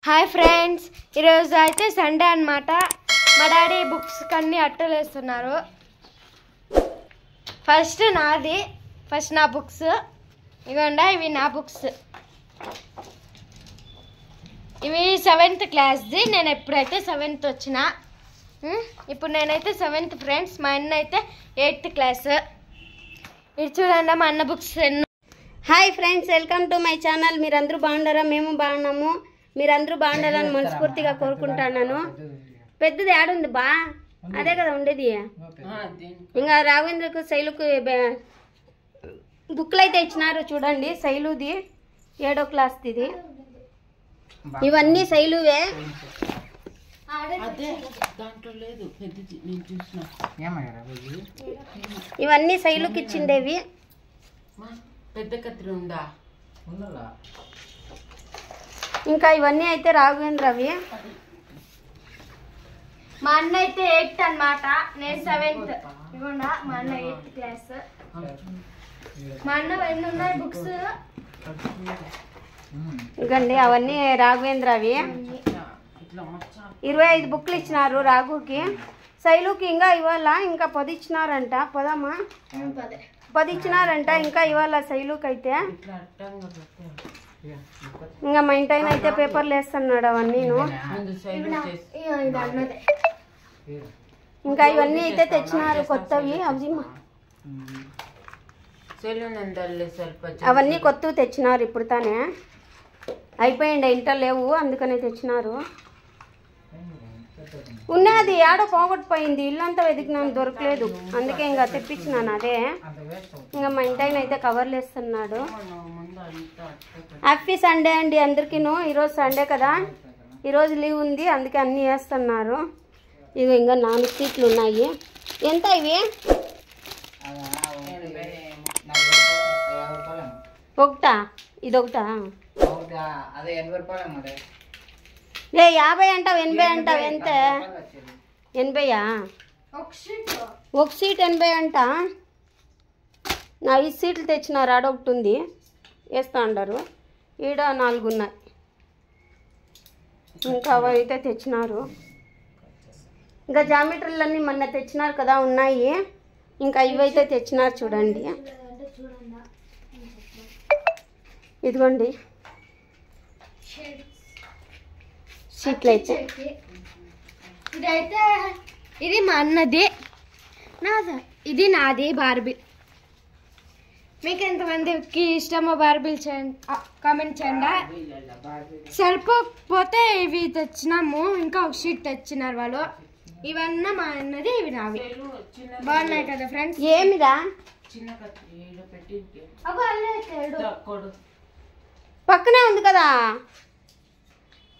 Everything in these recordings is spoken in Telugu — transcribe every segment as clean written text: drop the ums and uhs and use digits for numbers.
హాయ్ ఫ్రెండ్స్, ఈరోజు అయితే సండే అన్నమాట. మా డాడీ బుక్స్ కన్నీ అట్టలు వేస్తున్నారు. ఫస్ట్ నా బుక్స్ ఇవ్వండి. ఇవి నా బుక్స్, ఇవి 7th క్లాస్ది. నేను ఎప్పుడైతే 7th వచ్చిన, ఇప్పుడు నేనైతే 7th ఫ్రెండ్స్. మా అన్న అయితే 8th క్లాస్. ఇది చూడండి మా అన్న బుక్స్ ఎన్నో. Hi friends, welcome to my channel. మీరందరూ బాగుండారా? మేము బాగున్నాము. మీరందరూ బాగుండాలని మనస్ఫూర్తిగా కోరుకుంటున్నాను. పెద్దది యాడుంది బా, అదే కదా ఉండేది. ఇంకా రాఘవేంద్రకు శైలుకు బుక్లు అయితే ఇచ్చినారు చూడండి. శైలుది 7వ క్లాస్ది. ఇది ఇవన్నీ శైలువే. ఇవన్నీ శైలుకి ఇచ్చిండేవి. ఇంకా ఇవన్నీ అయితే రాఘవేంద్రవి. మా అన్న అయితే 8th అన్నమాట, నేను 7th. ఇవ్వండి మా అన్న 8th క్లాస్. మా అన్న ఎన్ని ఉన్నాయి బుక్స్ ఇగండి, అవన్నీ రాఘవేంద్రవి. 25 బుక్లు ఇచ్చినారు రాఘుకి. శైలుకి ఇంకా ఇవాళ ఇంకా 10 ఇచ్చినారంట. పోదామా? 10 ఇచ్చినారంట ఇంకా ఇవాళ శైలుకి అయితే. ఇంకా మా ఇంటైన అయితే పేపర్లు వేస్తున్నాడు అవన్నీ. ఇంకా ఇవన్నీ అయితే తెచ్చినారు కొత్తవి. అవన్నీ కొత్తవి తెచ్చినారు ఇప్పుడు తానే. అయిపోయింది, ఇంటర్ లేవు అందుకనే తెచ్చినారు. ఉన్నది ఆడ పోగొట్టిపోయింది, ఇల్లంతా వెతికినాను దొరకలేదు, అందుకే ఇంకా తెప్పించినాను అదే. ఇంకా మా ఇంటైన అయితే కవర్లు వేస్తున్నాడు. హ్యాపీ సండే అండి అందరికీను. ఈరోజు సండే కదా, ఈరోజు లీవ్ ఉంది అందుకే అన్నీ వేస్తున్నారు. ఇవి ఇంకా 4 సీట్లు ఉన్నాయి. ఎంత ఇవి? ఒకటా? ఇది ఒకటా? 50 అంటావు 80 అంటావు? ఎంత? 80యా? ఒక సీట్ 80 అంట. 5 సీట్లు తెచ్చినారు. ఆడ ఒకటి ఉంది వేస్తా అంటారు. ఈడ 4 ఉన్నాయి. ఇంకా అవి అయితే తెచ్చినారు. ఇంకా జామెట్రీలన్నీ మొన్న తెచ్చినారు కదా, ఉన్నాయి. ఇంకా ఇవైతే తెచ్చినారు చూడండి. ఇదిగోండి షీట్లు అయితే. ఇదైతే ఇది మా అన్నది, ఇది నాది బార్బీ. మీకు ఎంతమందికి ఇష్టమో బార్బీలు చేయండి, కామెంట్ చేయండి. సరిపోకపోతే ఇవి తెచ్చినాము, ఇంకా ఒక షీట్ తెచ్చినారు వాళ్ళు. ఇవన్నీ మా అన్నది, ఇవి నావి. బాగున్నాయి కదా ఫ్రెండ్స్? ఏమిరా పక్కనే ఉంది కదా.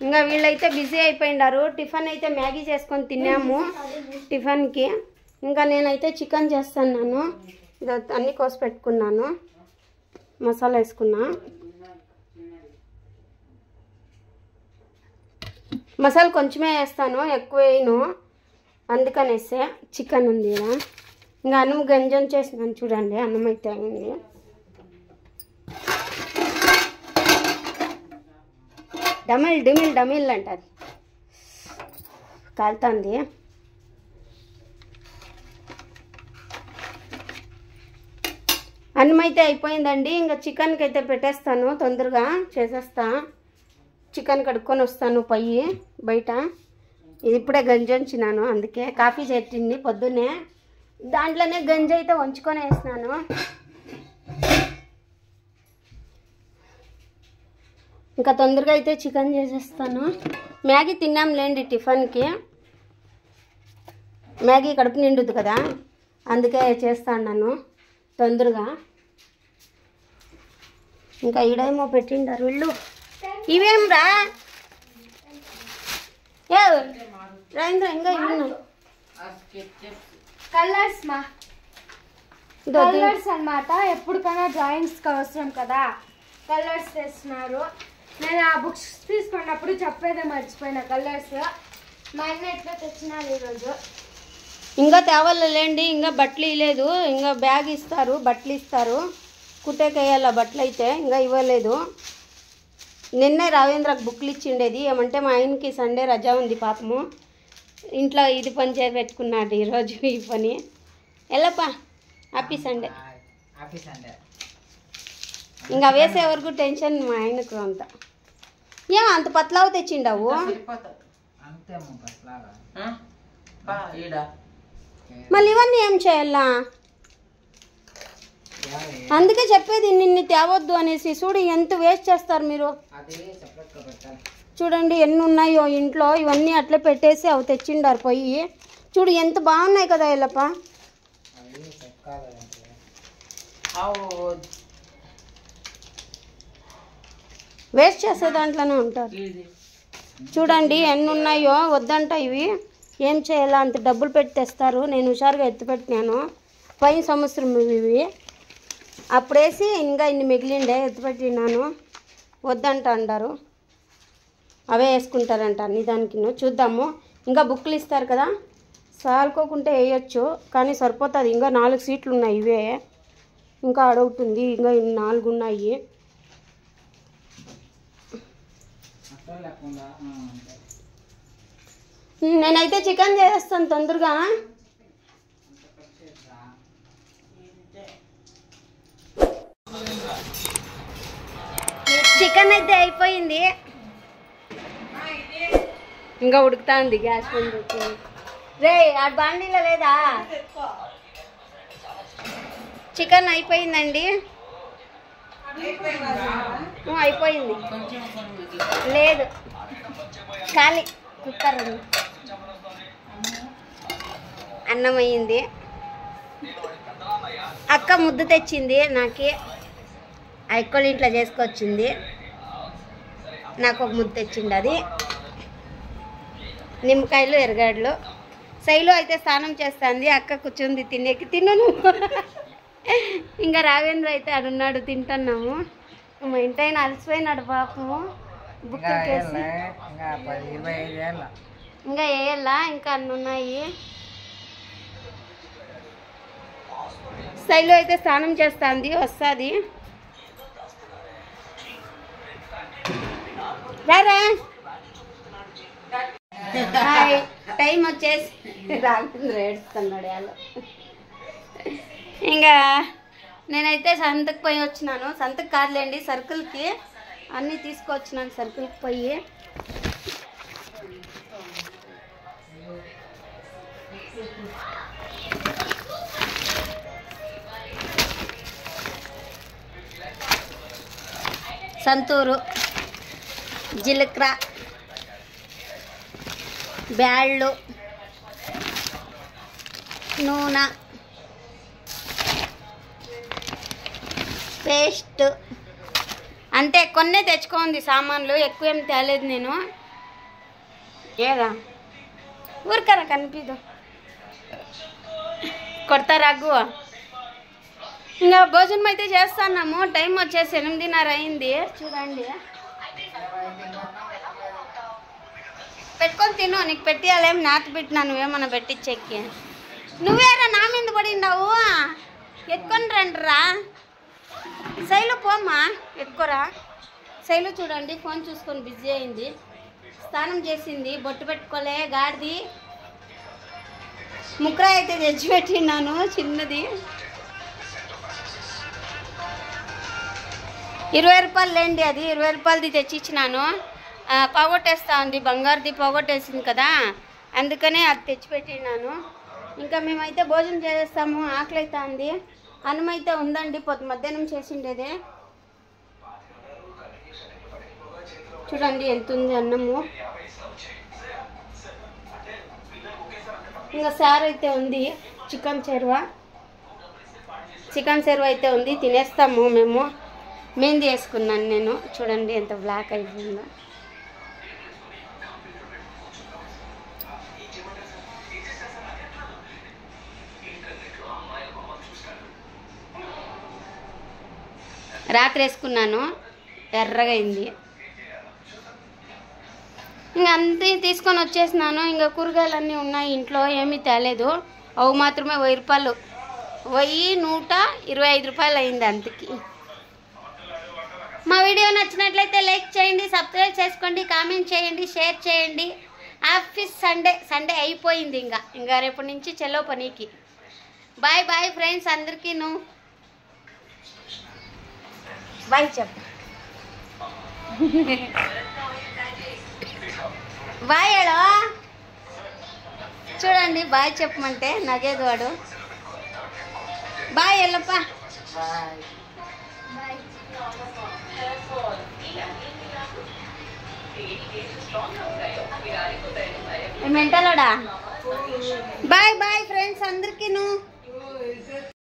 ఇంకా వీళ్ళైతే బిజీ అయిపోయినారు. టిఫిన్ అయితే మ్యాగీ చేసుకొని తిన్నాము టిఫిన్కి. ఇంకా నేనైతే చికెన్ చేస్తున్నాను. ఇది అన్నీ కోసి పెట్టుకున్నాను, మసాలా వేసుకున్నా. మసాలా కొంచెమే వేస్తాను, ఎక్కువ వేయను, అందుకనేస్తే. చికెన్ ఉంది కదా. ఇంకా అన్నం గంజం చేసినాను చూడండి. అన్నం అయితే అయింది. డమిల్ డిమిల్ డమిల్ అంటది, కాలుతుంది. అన్నం అయితే అయిపోయిందండి. ఇంకా చికెన్కి అయితే పెట్టేస్తాను, తొందరగా చేసేస్తా. చికెన్ కడుక్కొని వస్తాను పొయ్యి బయట. ఇది ఇప్పుడే గంజి వంచినాను, అందుకే. కాఫీ చెట్టింది పొద్దున్నే, దాంట్లోనే గంజి అయితే వంచుకొని వేసినాను. ఇంకా తొందరగా అయితే చికెన్ చేసేస్తాను. మ్యాగీ తిన్నాంలేండి టిఫిన్కి. మ్యాగీ కడుపు నిండుద్ది కదా, అందుకే చేస్తాను తొందరగా. ఇంకా ఈడేమో పెట్టిండారు వీళ్ళు. ఇవేం రా రాయింద్ర, ఇంకా ఇవి కలర్స్ కలర్స్ అన్నమాట. ఎప్పటికైనా డ్రాయింగ్స్కి అవసరం కదా, కలర్స్ తెస్తున్నారు. నేను ఆ బుక్స్ తీసుకున్నప్పుడు చెప్పేదే మర్చిపోయిన కలర్స్. మా అన్న ఎట్లా తెచ్చినారు ఈరోజు. ఇంకా తేవాలేండి, ఇంకా బట్టలు ఇవ్వలేదు. ఇంకా బ్యాగ్ ఇస్తారు, బట్టలు ఇస్తారు, కుట్టేకేయాల బట్టలు అయితే ఇంకా ఇవ్వలేదు. నిన్నే రావేంద్రకు బుక్లు ఇచ్చిండేది. ఏమంటే మా ఆయనకి సండే రజా ఉంది పాపము. ఇంట్లో ఇది పని చేపెట్టుకున్నాడు ఈరోజు ఈ పని. వెళ్ళప్పా హ్యాపీ సండే. ఇంకా వేసే వరకు టెన్షన్ మా ఆయనకు అంత. ఏం అంత పత్లావు తెచ్చిండావు? మళ్ళీ ఇవన్నీ ఏం చేయాలా? అందుకే చెప్పేది నిన్ను తేవద్దు అనేసి. చూడు ఎంత వేస్ట్ చేస్తారు మీరు. చూడండి ఎన్ని ఉన్నాయో ఇంట్లో. ఇవన్నీ అట్లా పెట్టేసి అవి తెచ్చిండారు పోయి. చూడు ఎంత బాగున్నాయి కదా ఎల్లప్ప. వేస్ట్ చేసే దాంట్లోనే ఉంటారు. చూడండి ఎన్ని ఉన్నాయో. వద్దంట ఇవి. ఏం చేయాలా? అంత డబ్బులు పెట్టి తెస్తారు. నేను హుషారుగా ఎత్తిపెట్టినాను. పైన సంవత్సరం ఇవి అప్పుడేసి ఇంకా ఇన్ని మిగిలిండే ఎత్తిపెట్టినాను. వద్దంట అంటారు. అవే వేసుకుంటారంట అన్ని దానికి. చూద్దాము. ఇంకా బుక్లు ఇస్తారు కదా, సాలుకోకుంటే వేయచ్చు కానీ సరిపోతుంది. ఇంకా 4 సీట్లు ఉన్నాయి. ఇవే ఇంకా అడుగుతుంది. ఇంకా 4 ఉన్నాయి. నేనైతే చికెన్ చేస్తాను తొందరగా. చికెన్ అయితే అయిపోయింది. ఇంకా ఉడుకుతా ఉంది. గ్యాస్ బంద్ వచ్చింది. రే ఆ బాండీలో లేదా? చికెన్ అయిపోయిందండి. అయిపోయింది. లేదు ఖాళీ కుక్కర్ ఉంది. అన్నం అయ్యింది. అక్క ముద్ద తెచ్చింది నాకు. అక్కలు ఇంట్లో చేసుకొచ్చింది. నాకు ఒక ముద్ద తెచ్చింది. అది నిమ్మకాయలు ఎరగడ్లు. శైలు అయితే స్నానం చేస్తుంది. అక్క కూర్చుంది తినేకి. తిన్నాను. ఇంకా రావేంద్ర అయితే అడున్నాడు. తింటున్నాము. మా ఇంటైనా అలసిపోయినాడు పాపము. బుక్కులు కేసి ఇంకా వేయాలా. ఇంకా అన్ని ఉన్నాయి. శైలు అయితే స్నానం చేస్తుంది. వస్తుంది. రారా టైం వచ్చేసి రాఘవేంద్ర ఏడుస్తున్నాడు. వాళ్ళు ఇంకా నేనైతే సంతకు పోయి వచ్చినాను. సంతకు కాదులేండి, సర్కిల్కి అన్నీ తీసుకొచ్చినాను. సర్కిల్కి పోయి సంతూరు, జీలకర్ర, బ్యాళ్ళు, నూనె, పేస్ట్ అంతే. కొన్నే తెచ్చుకోండి సామాన్లు. ఎక్కువ ఏం తేలేదు నేను. ఏదా ఊరికరా కనిపిదు కొడతారాగు. ఇంకా భోజనం అయితే చేస్తున్నాము. టైం వచ్చేసి 8:30 అయింది. చూడండి పెట్టుకొని తిను. నీకు పెట్టియాలేం నాత పెట్టినా. నువ్వేమన్నా పెట్టించేకి. నువ్వేరా నా మీద పడిండావు. ఎత్తుకొని రండిరా. శైలు పోమ్మా ఎత్తుకోరా. శైలు చూడండి ఫోన్ చూసుకొని బిజీ అయింది. స్నానం చేసింది. బొట్టు పెట్టుకోలే గాడిది. ముక్కర అయితే తెచ్చిపెట్టినాను చిన్నది. 20 రూపాయలు లేండి. అది 20 రూపాయలది తెచ్చిచ్చినాను. పోగొట్టేస్తా ఉంది. బంగారుది పోగొట్టేసింది కదా, అందుకనే అది తెచ్చిపెట్టినాను. ఇంకా మేమైతే భోజనం చేస్తాము. ఆకలి అవుతా ఉంది. అన్నం అయితే ఉందండి. మధ్యాహ్నం చేసిండేదే. చూడండి ఎంత ఉంది అన్నము. ఇంకా సార్ అయితే ఉంది. చికెన్ చెరువ అయితే ఉంది. తినేస్తాము మేము. మెహందీ వేసుకున్నాను నేను. చూడండి ఎంత బ్లాక్ అయిపోయిందో. రాత్రి వేసుకున్నాను. ఎర్రగా అయింది. ఇంక అంతే తీసుకొని వచ్చేసినాను. ఇంకా కూరగాయలు అన్నీ ఉన్నాయి ఇంట్లో. ఏమీ తేలేదు. అవి మాత్రమే 1000 రూపాయలు. 125 రూపాయలు అయింది అంతకి. మా వీడియో నచ్చినట్లయితే లైక్ చేయండి, సబ్స్క్రైబ్ చేసుకోండి, కామెంట్ చేయండి, షేర్ చేయండి. హ్యాపీ సండే అయిపోయింది. ఇంకా రేపటి నుంచి చెల్లో పనికి. బాయ్ బాయ్ ఫ్రెండ్స్ అందరికీ. బాయ్ చెప్పు. బాయ్ ఏడో చూడండి, బాయ్ చెప్పమంటే నగేది వాడు. బాయ్ ఎల్లప్ప. మెంటలోడా. బాయ్ బాయ్ ఫ్రెండ్స్ అందరికీ.